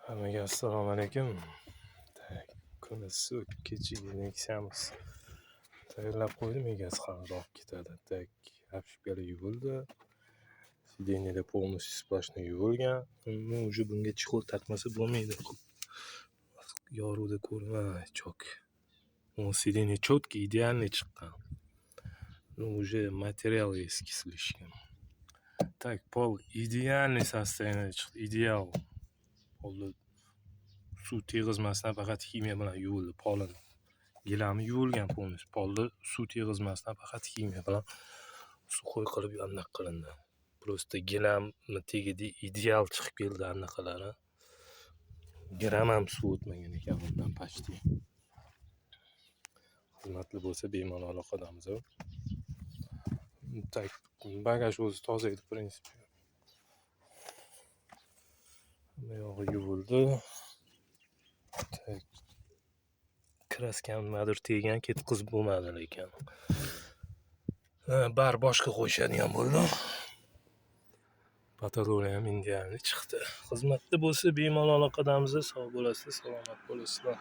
Hammaga assalomu alaykum. Kunisi kechiga Nexia'miz tayyorlab qo'ydim, egasi hali olib ketadi. Hafifgala yuvildi. Sideniyada полностью splashni yuvilgan. Уже bunga chexol taqmasa bo'lmaydi. Yoruvda ko'rmay chok. Sideniya четкий, идеальный chiqqan. Уже material eski слишком. Pol идеальный состояние chiqdi, ideal. Polni suv teg'izmasdan faqat ximiya bilan yuvildi. Polni gilami yuvilgan полностью. Polni suv teg'izmasdan faqat ximiya bilan suxoy qilib anaqa qilindi. Просто gilamni tegidi ideal chiqib keldi anaqalari. Gram ham suv o'tmagan ekan bundan почти. Xizmatli bo'lsa bemalol aloqadamiz. Bagaj o'zi toza edi, принципе. Buyog'i yuvildi. Kraskam nimadir tegan, ketqizib bo'lmadi lekin. Bar boshqa qo'yishadigan bo'ldi. Patologlar ham idealni chiqdi. Xizmatda bo'lsa bemalol aloqadamiz. Sog' bo'lasizlar, salomat bo'lasizlar.